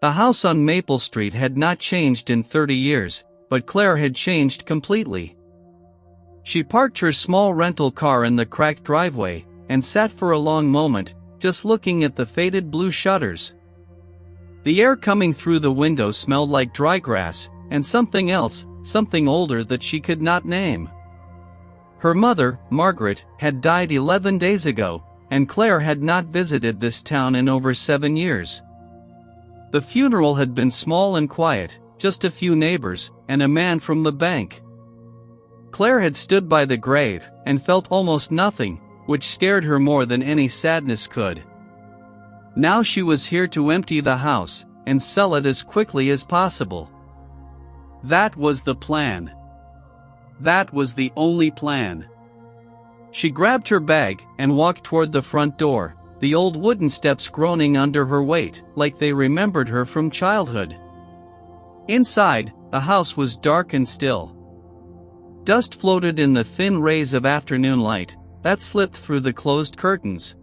The house on Maple Street had not changed in 30 years, but Claire had changed completely. She parked her small rental car in the cracked driveway, and sat for a long moment, just looking at the faded blue shutters. The air coming through the window smelled like dry grass, and something else, something older that she could not name. Her mother, Margaret, had died 11 days ago, and Claire had not visited this town in over 7 years. The funeral had been small and quiet, just a few neighbors, and a man from the bank. Claire had stood by the grave, and felt almost nothing, which scared her more than any sadness could. Now she was here to empty the house, and sell it as quickly as possible. That was the plan. That was the only plan. She grabbed her bag, and walked toward the front door, the old wooden steps groaning under her weight, like they remembered her from childhood. Inside, the house was dark and still. Dust floated in the thin rays of afternoon light that slipped through the closed curtains.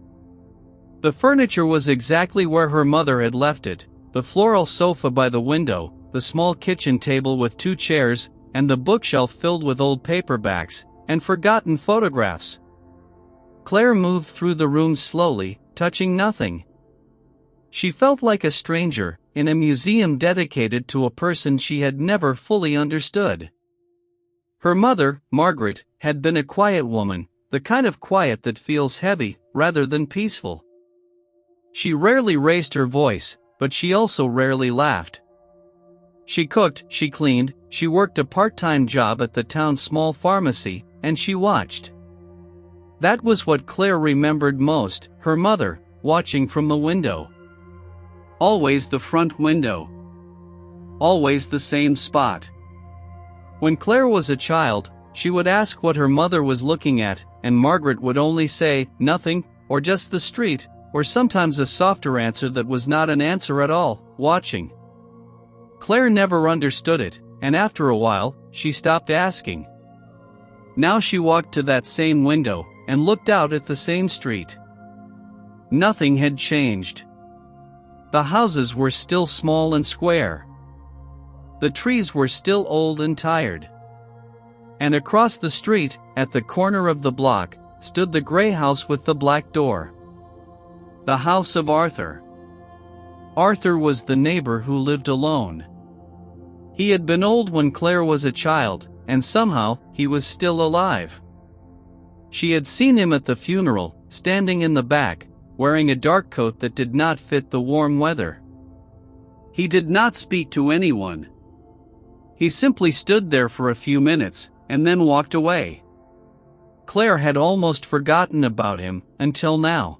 The furniture was exactly where her mother had left it, the floral sofa by the window, the small kitchen table with 2 chairs, and the bookshelf filled with old paperbacks and forgotten photographs. Claire moved through the room slowly, touching nothing. She felt like a stranger, in a museum dedicated to a person she had never fully understood. Her mother, Margaret, had been a quiet woman, the kind of quiet that feels heavy, rather than peaceful. She rarely raised her voice, but she also rarely laughed. She cooked, she cleaned, she worked a part-time job at the town's small pharmacy, and she watched. That was what Claire remembered most, her mother, watching from the window. Always the front window. Always the same spot. When Claire was a child, she would ask what her mother was looking at, and Margaret would only say, nothing, or just the street, or sometimes a softer answer that was not an answer at all, watching. Claire never understood it, and after a while, she stopped asking. Now she walked to that same window, and looked out at the same street. Nothing had changed. The houses were still small and square. The trees were still old and tired. And across the street, at the corner of the block, stood the gray house with the black door. The house of Arthur. Arthur was the neighbor who lived alone. He had been old when Claire was a child, and somehow, he was still alive. She had seen him at the funeral, standing in the back, wearing a dark coat that did not fit the warm weather. He did not speak to anyone. He simply stood there for a few minutes, and then walked away. Claire had almost forgotten about him, until now.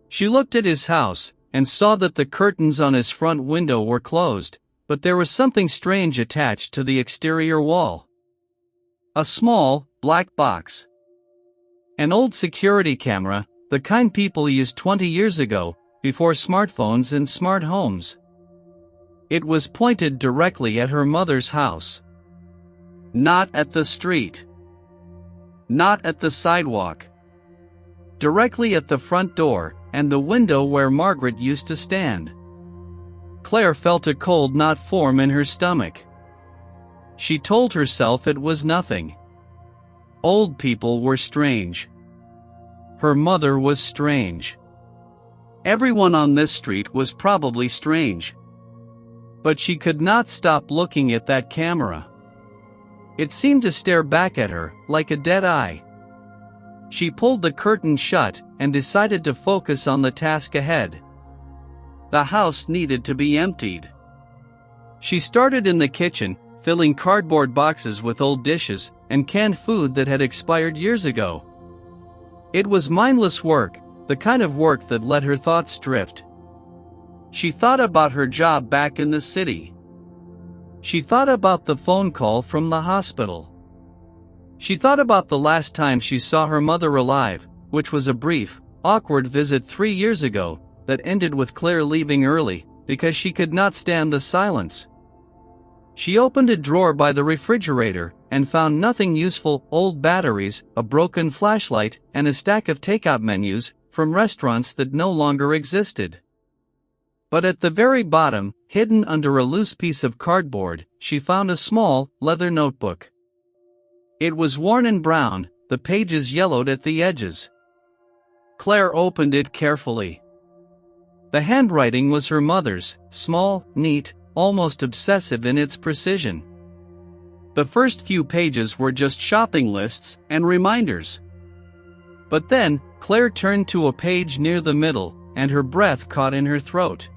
She looked at his house, and saw that the curtains on his front window were closed, but there was something strange attached to the exterior wall. A small, black box. An old security camera, the kind people used 20 years ago, before smartphones and smart homes. It was pointed directly at her mother's house. Not at the street. Not at the sidewalk. Directly at the front door, and the window where Margaret used to stand. Claire felt a cold knot form in her stomach. She told herself it was nothing. Old people were strange. Her mother was strange. Everyone on this street was probably strange. But she could not stop looking at that camera. It seemed to stare back at her, like a dead eye. She pulled the curtain shut, and decided to focus on the task ahead. The house needed to be emptied. She started in the kitchen, filling cardboard boxes with old dishes, and canned food that had expired years ago. It was mindless work, the kind of work that let her thoughts drift. She thought about her job back in the city. She thought about the phone call from the hospital. She thought about the last time she saw her mother alive, which was a brief, awkward visit 3 years ago, that ended with Claire leaving early, because she could not stand the silence. She opened a drawer by the refrigerator, and found nothing useful: old batteries, a broken flashlight, and a stack of takeout menus, from restaurants that no longer existed. But at the very bottom, hidden under a loose piece of cardboard, she found a small, leather notebook. It was worn and brown, the pages yellowed at the edges. Claire opened it carefully. The handwriting was her mother's, small, neat, almost obsessive in its precision. The first few pages were just shopping lists and reminders. But then, Claire turned to a page near the middle, and her breath caught in her throat.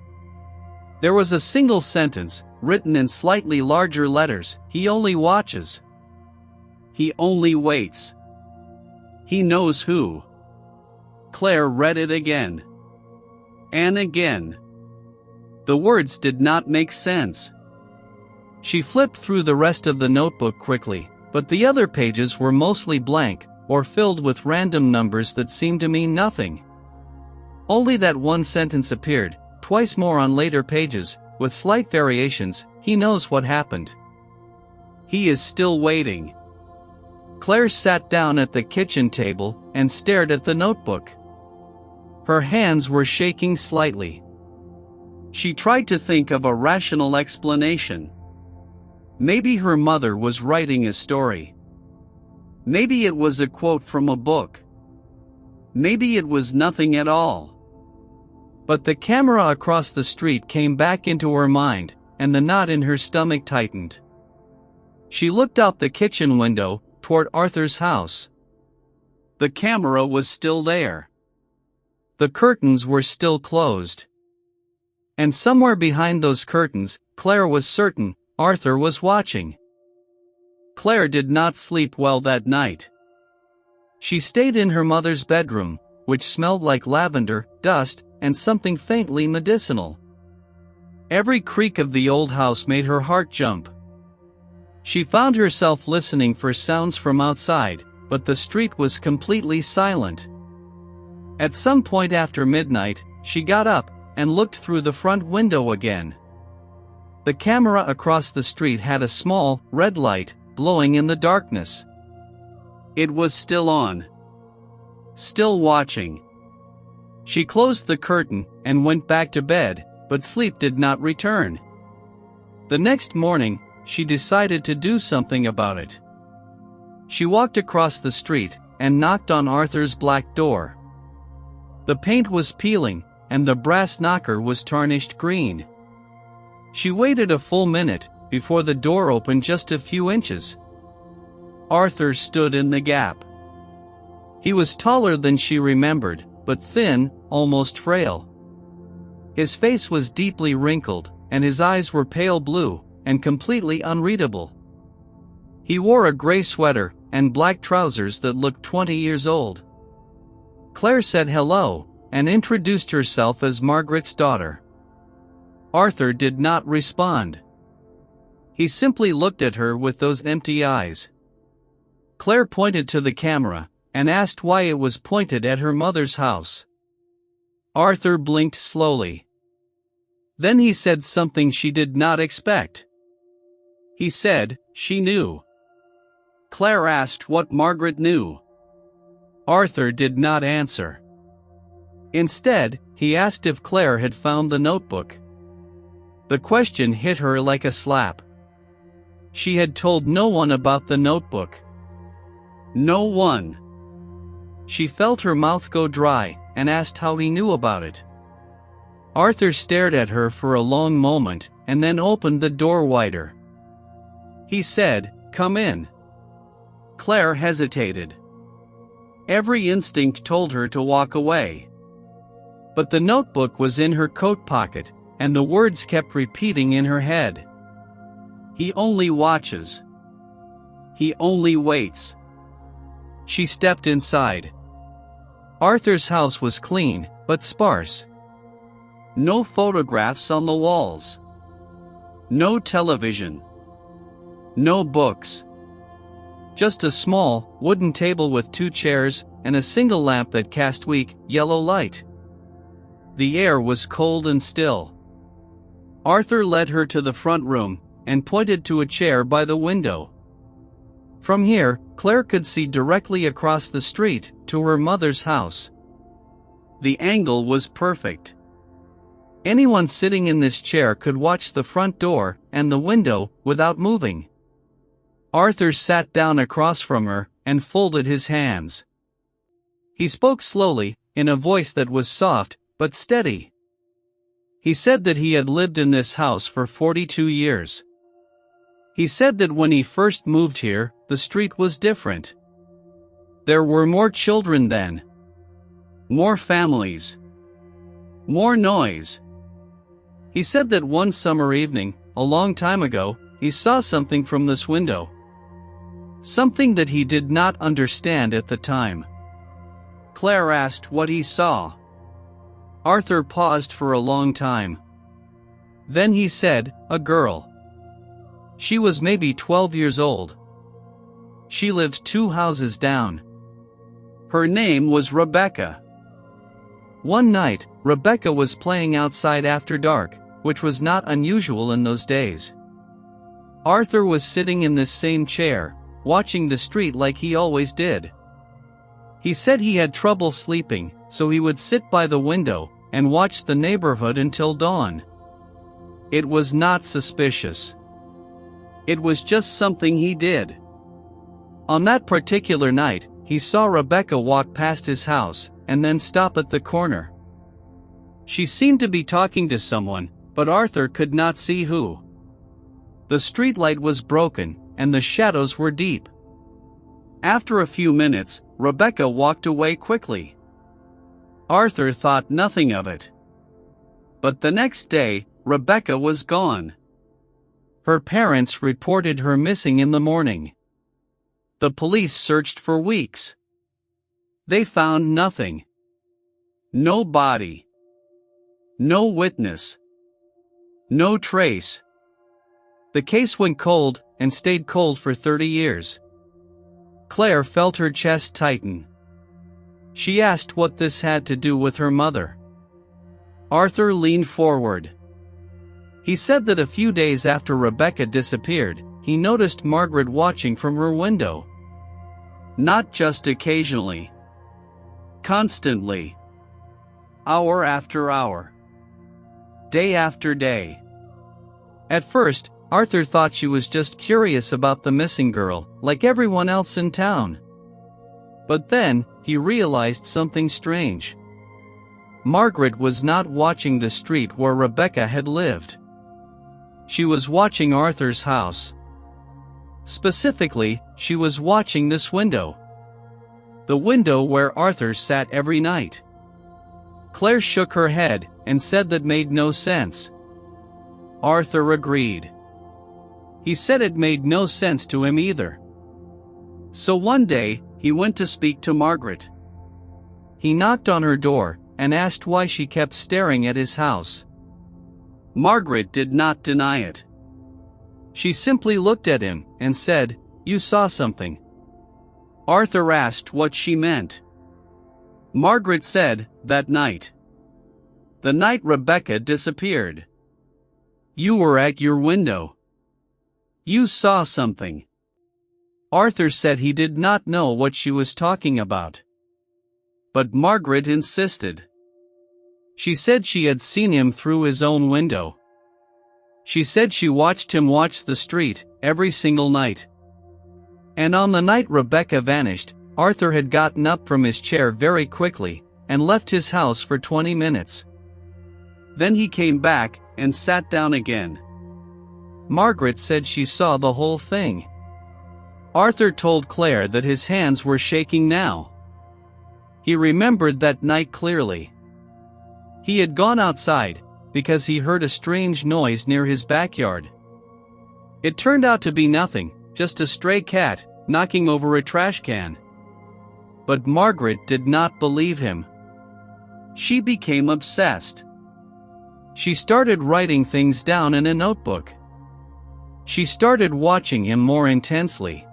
There was a single sentence, written in slightly larger letters: "He only watches. He only waits. He knows who." Claire read it again. And again. The words did not make sense. She flipped through the rest of the notebook quickly, but the other pages were mostly blank, or filled with random numbers that seemed to mean nothing. Only that one sentence appeared, twice more on later pages, with slight variations: "He knows what happened. He is still waiting." Claire sat down at the kitchen table and stared at the notebook. Her hands were shaking slightly. She tried to think of a rational explanation. Maybe her mother was writing a story. Maybe it was a quote from a book. Maybe it was nothing at all. But the camera across the street came back into her mind, and the knot in her stomach tightened. She looked out the kitchen window, toward Arthur's house. The camera was still there. The curtains were still closed. And somewhere behind those curtains, Claire was certain, Arthur was watching. Claire did not sleep well that night. She stayed in her mother's bedroom, which smelled like lavender, dust, and something faintly medicinal. Every creak of the old house made her heart jump. She found herself listening for sounds from outside, but the street was completely silent. At some point after midnight, she got up and looked through the front window again. The camera across the street had a small, red light, glowing in the darkness. It was still on. Still watching. She closed the curtain and went back to bed, but sleep did not return. The next morning, she decided to do something about it. She walked across the street and knocked on Arthur's black door. The paint was peeling, and the brass knocker was tarnished green. She waited a full minute before the door opened just a few inches. Arthur stood in the gap. He was taller than she remembered, but thin, almost frail. His face was deeply wrinkled, and his eyes were pale blue, and completely unreadable. He wore a gray sweater and black trousers that looked 20 years old. Claire said hello, and introduced herself as Margaret's daughter. Arthur did not respond. He simply looked at her with those empty eyes. Claire pointed to the camera, and asked why it was pointed at her mother's house. Arthur blinked slowly. Then he said something she did not expect. He said, she knew. Claire asked what Margaret knew. Arthur did not answer. Instead, he asked if Claire had found the notebook. The question hit her like a slap. She had told no one about the notebook. No one. She felt her mouth go dry, and asked how he knew about it. Arthur stared at her for a long moment, and then opened the door wider. He said, "Come in." Claire hesitated. Every instinct told her to walk away. But the notebook was in her coat pocket, and the words kept repeating in her head. He only watches. He only waits. She stepped inside. Arthur's house was clean, but sparse. No photographs on the walls. No television. No books. Just a small, wooden table with 2 chairs, and a single lamp that cast weak, yellow light. The air was cold and still. Arthur led her to the front room, and pointed to a chair by the window. From here, Claire could see directly across the street, to her mother's house. The angle was perfect. Anyone sitting in this chair could watch the front door and the window without moving. Arthur sat down across from her and folded his hands. He spoke slowly, in a voice that was soft but steady. He said that he had lived in this house for 42 years. He said that when he first moved here, the street was different. There were more children then. More families. More noise. He said that one summer evening, a long time ago, he saw something from this window. Something that he did not understand at the time. Claire asked what he saw. Arthur paused for a long time. Then he said, "A girl." She was maybe 12 years old. She lived 2 houses down. Her name was Rebecca. One night, Rebecca was playing outside after dark, which was not unusual in those days. Arthur was sitting in this same chair, watching the street like he always did. He said he had trouble sleeping, so he would sit by the window and watch the neighborhood until dawn. It was not suspicious. It was just something he did. On that particular night, he saw Rebecca walk past his house and then stop at the corner. She seemed to be talking to someone, but Arthur could not see who. The streetlight was broken, and the shadows were deep. After a few minutes, Rebecca walked away quickly. Arthur thought nothing of it. But the next day, Rebecca was gone. Her parents reported her missing in the morning. The police searched for weeks. They found nothing. No body. No witness. No trace. The case went cold and stayed cold for 30 years. Claire felt her chest tighten. She asked what this had to do with her mother. Arthur leaned forward. He said that a few days after Rebecca disappeared, he noticed Margaret watching from her window. Not just occasionally. Constantly. Hour after hour. Day after day. At first, Arthur thought she was just curious about the missing girl, like everyone else in town. But then, he realized something strange. Margaret was not watching the street where Rebecca had lived. She was watching Arthur's house. Specifically, she was watching this window. The window where Arthur sat every night. Claire shook her head and said that made no sense. Arthur agreed. He said it made no sense to him either. So one day, he went to speak to Margaret. He knocked on her door and asked why she kept staring at his house. Margaret did not deny it. She simply looked at him and said, "You saw something." Arthur asked what she meant. Margaret said, "That night. The night Rebecca disappeared. You were at your window. You saw something." Arthur said he did not know what she was talking about. But Margaret insisted. She said she had seen him through his own window. She said she watched him watch the street every single night. And on the night Rebecca vanished, Arthur had gotten up from his chair very quickly and left his house for 20 minutes. Then he came back and sat down again. Margaret said she saw the whole thing. Arthur told Claire that his hands were shaking now. He remembered that night clearly. He had gone outside because he heard a strange noise near his backyard. It turned out to be nothing, just a stray cat knocking over a trash can. But Margaret did not believe him. She became obsessed. She started writing things down in a notebook. She started watching him more intensely.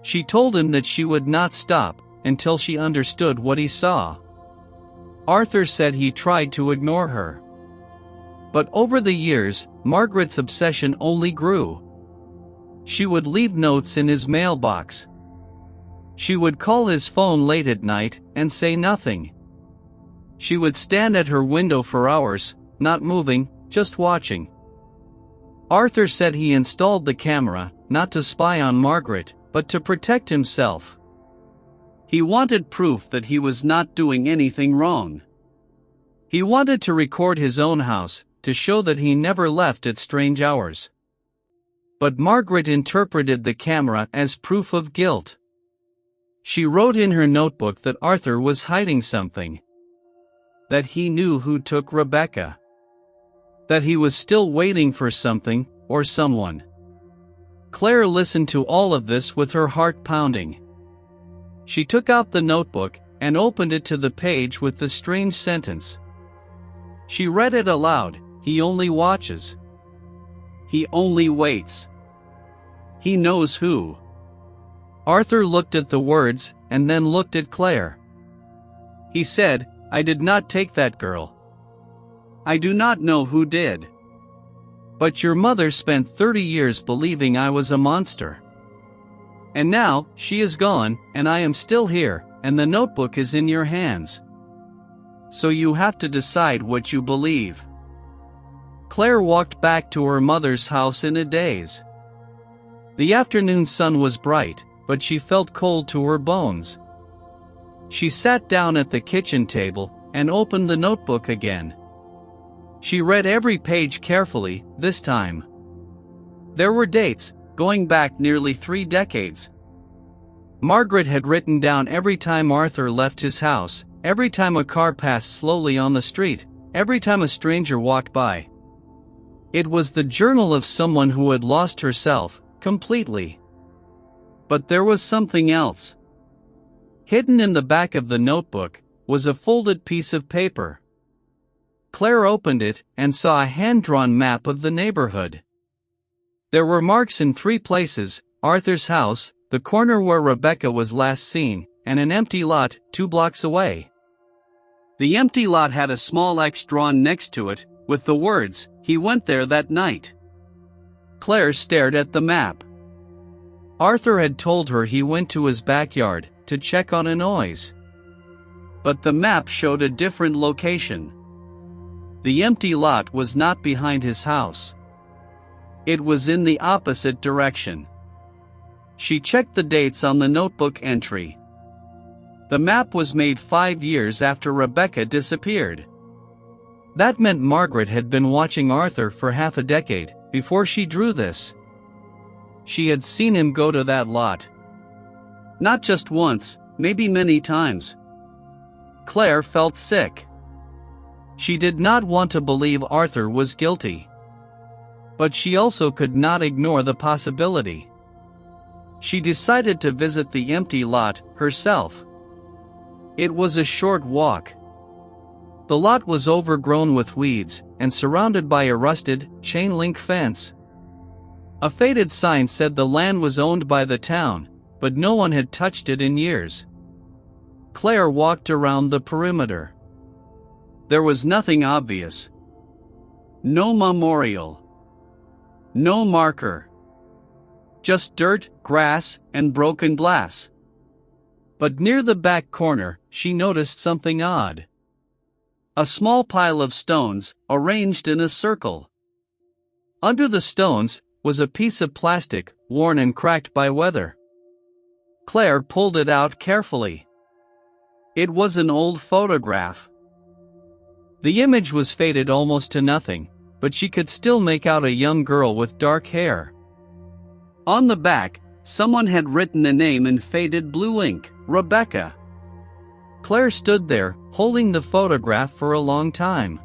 She told him that she would not stop until she understood what he saw. Arthur said he tried to ignore her. But over the years, Margaret's obsession only grew. She would leave notes in his mailbox. She would call his phone late at night and say nothing. She would stand at her window for hours, not moving, just watching. Arthur said he installed the camera, not to spy on Margaret, but to protect himself. He wanted proof that he was not doing anything wrong. He wanted to record his own house, to show that he never left at strange hours. But Margaret interpreted the camera as proof of guilt. She wrote in her notebook that Arthur was hiding something. That he knew who took Rebecca. That he was still waiting for something, or someone. Claire listened to all of this with her heart pounding. She took out the notebook, and opened it to the page with the strange sentence. She read it aloud. He only watches. He only waits. He knows who. Arthur looked at the words, and then looked at Claire. He said, "I did not take that girl. I do not know who did. But your mother spent 30 years believing I was a monster. And now, she is gone, and I am still here, and the notebook is in your hands. So you have to decide what you believe." Claire walked back to her mother's house in a daze. The afternoon sun was bright, but she felt cold to her bones. She sat down at the kitchen table, and opened the notebook again. She read every page carefully, this time. There were dates, going back nearly 3 decades. Margaret had written down every time Arthur left his house, every time a car passed slowly on the street, every time a stranger walked by. It was the journal of someone who had lost herself, completely. But there was something else. Hidden in the back of the notebook was a folded piece of paper. Claire opened it and saw a hand-drawn map of the neighborhood. There were marks in 3 places: Arthur's house, the corner where Rebecca was last seen, and an empty lot 2 blocks away. The empty lot had a small X drawn next to it, with the words, "He went there that night." Claire stared at the map. Arthur had told her he went to his backyard to check on a noise. But the map showed a different location. The empty lot was not behind his house. It was in the opposite direction. She checked the dates on the notebook entry. The map was made 5 years after Rebecca disappeared. That meant Margaret had been watching Arthur for half a decade before she drew this. She had seen him go to that lot. Not just once, maybe many times. Claire felt sick. She did not want to believe Arthur was guilty. But she also could not ignore the possibility. She decided to visit the empty lot herself. It was a short walk. The lot was overgrown with weeds and surrounded by a rusted, chain-link fence. A faded sign said the land was owned by the town, but no one had touched it in years. Claire walked around the perimeter. There was nothing obvious. No memorial. No marker. Just dirt, grass, and broken glass. But near the back corner, she noticed something odd. A small pile of stones, arranged in a circle. Under the stones was a piece of plastic, worn and cracked by weather. Claire pulled it out carefully. It was an old photograph. The image was faded almost to nothing, but she could still make out a young girl with dark hair. On the back, someone had written a name in faded blue ink, Rebecca. Claire stood there, holding the photograph for a long time.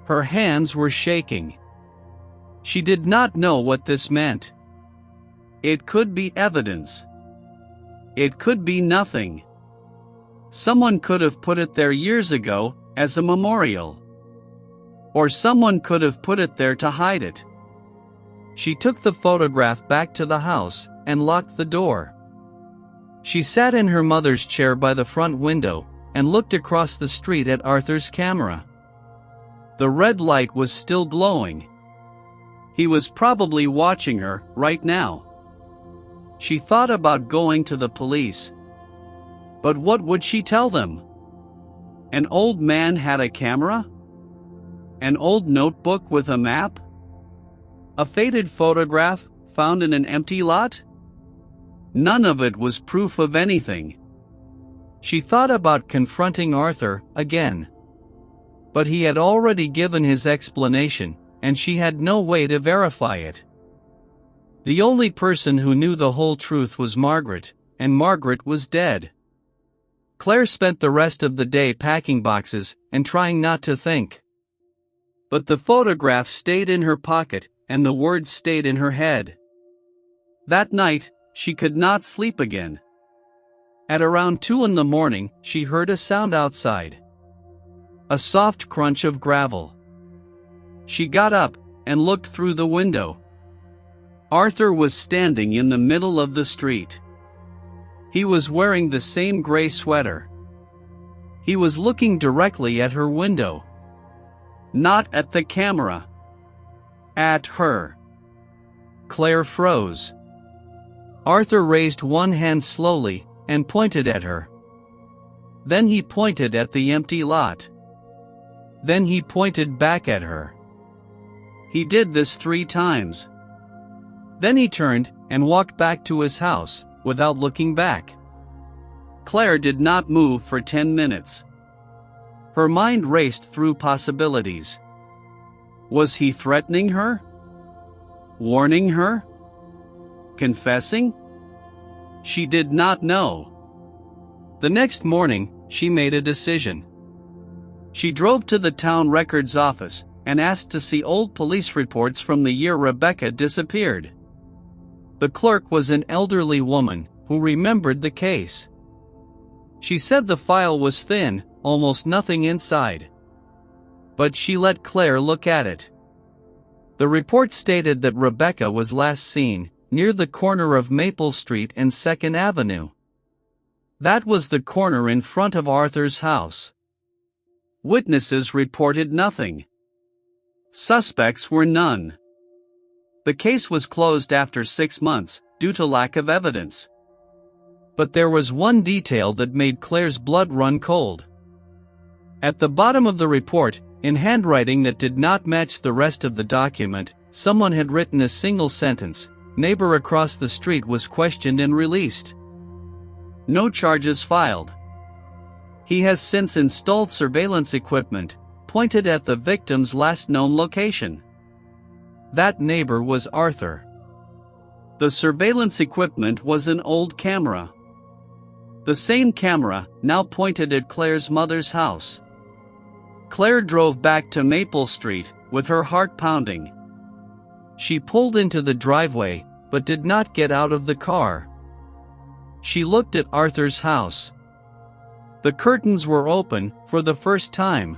Her hands were shaking. She did not know what this meant. It could be evidence. It could be nothing. Someone could have put it there years ago, as a memorial. Or someone could have put it there to hide it. She took the photograph back to the house and locked the door. She sat in her mother's chair by the front window and looked across the street at Arthur's camera. The red light was still glowing. He was probably watching her right now. She thought about going to the police. But what would she tell them? An old man had a camera? An old notebook with a map? A faded photograph found in an empty lot? None of it was proof of anything. She thought about confronting Arthur again. But he had already given his explanation, and she had no way to verify it. The only person who knew the whole truth was Margaret, and Margaret was dead. Claire spent the rest of the day packing boxes and trying not to think. But the photograph stayed in her pocket, and the words stayed in her head. That night, she could not sleep again. At around 2 in the morning, she heard a sound outside. A soft crunch of gravel. She got up and looked through the window. Arthur was standing in the middle of the street. He was wearing the same gray sweater. He was looking directly at her window. Not at the camera. At her. Claire froze. Arthur raised one hand slowly and pointed at her. Then he pointed at the empty lot. Then he pointed back at her. He did this 3 times. Then he turned and walked back to his house, without looking back. Claire did not move for 10 minutes. Her mind raced through possibilities. Was he threatening her? Warning her? Confessing? She did not know. The next morning, she made a decision. She drove to the town records office and asked to see old police reports from the year Rebecca disappeared. The clerk was an elderly woman who remembered the case. She said the file was thin, almost nothing inside. But she let Claire look at it. The report stated that Rebecca was last seen near the corner of Maple Street and 2nd Avenue. That was the corner in front of Arthur's house. Witnesses reported nothing. Suspects were none. The case was closed after 6 months due to lack of evidence. But there was one detail that made Claire's blood run cold. At the bottom of the report, in handwriting that did not match the rest of the document, someone had written a single sentence: "Neighbor across the street was questioned and released. No charges filed. He has since installed surveillance equipment, pointed at the victim's last known location." That neighbor was Arthur. The surveillance equipment was an old camera. The same camera now pointed at Claire's mother's house. Claire drove back to Maple Street, with her heart pounding. She pulled into the driveway, but did not get out of the car. She looked at Arthur's house. The curtains were open for the first time.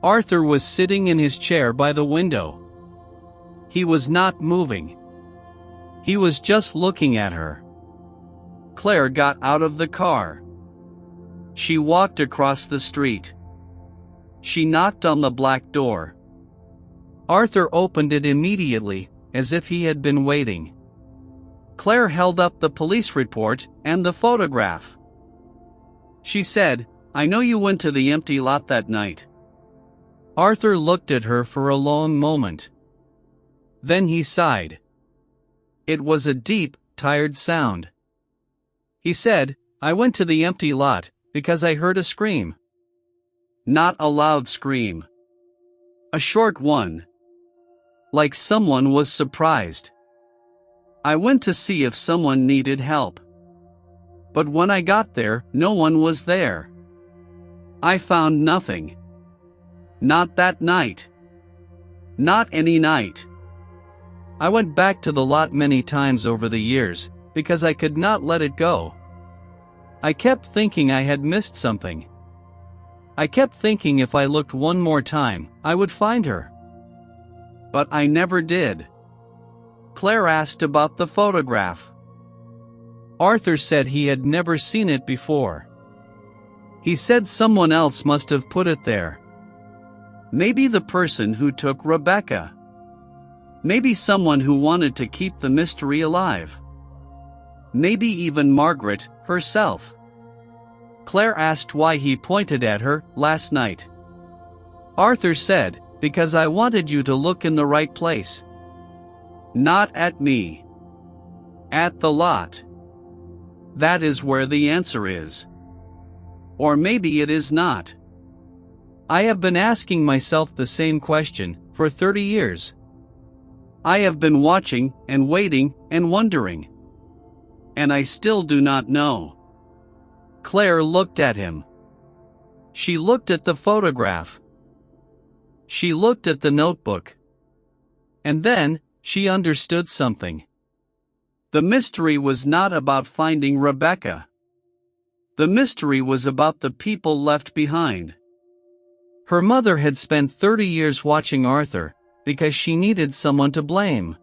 Arthur was sitting in his chair by the window. He was not moving. He was just looking at her. Claire got out of the car. She walked across the street. She knocked on the black door. Arthur opened it immediately, as if he had been waiting. Claire held up the police report and the photograph. She said, "I know you went to the empty lot that night." Arthur looked at her for a long moment. Then he sighed. It was a deep, tired sound. He said, "I went to the empty lot because I heard a scream." Not a loud scream. A short one. Like someone was surprised. "I went to see if someone needed help. But when I got there, no one was there. I found nothing. Not that night. Not any night. I went back to the lot many times over the years, because I could not let it go. I kept thinking I had missed something. I kept thinking if I looked one more time, I would find her. But I never did." Claire asked about the photograph. Arthur said he had never seen it before. He said someone else must have put it there. Maybe the person who took Rebecca. Maybe someone who wanted to keep the mystery alive. Maybe even Margaret herself. Claire asked why he pointed at her last night. Arthur said, Because I wanted you to look in the right place. Not at me. At the lot. That is where the answer is. Or maybe it is not. I have been asking myself the same question for 30 years. I have been watching and waiting and wondering. And I still do not know. Claire looked at him. She looked at the photograph. She looked at the notebook. And then, she understood something. The mystery was not about finding Rebecca. The mystery was about the people left behind. Her mother had spent 30 years watching Arthur, because she needed someone to blame.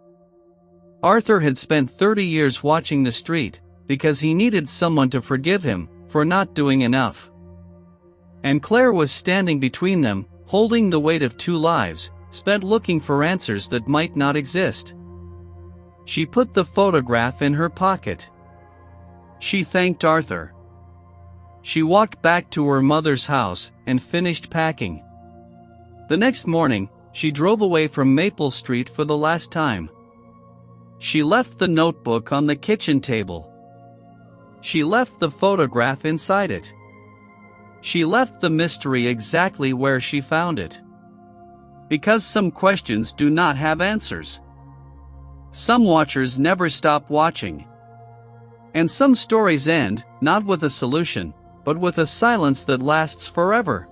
Arthur had spent 30 years watching the street, because he needed someone to forgive him for not doing enough. And Claire was standing between them, holding the weight of 2 lives, spent looking for answers that might not exist. She put the photograph in her pocket. She thanked Arthur. She walked back to her mother's house and finished packing. The next morning, she drove away from Maple Street for the last time. She left the notebook on the kitchen table. She left the photograph inside it. She left the mystery exactly where she found it. Because some questions do not have answers. Some watchers never stop watching. And some stories end, not with a solution, but with a silence that lasts forever.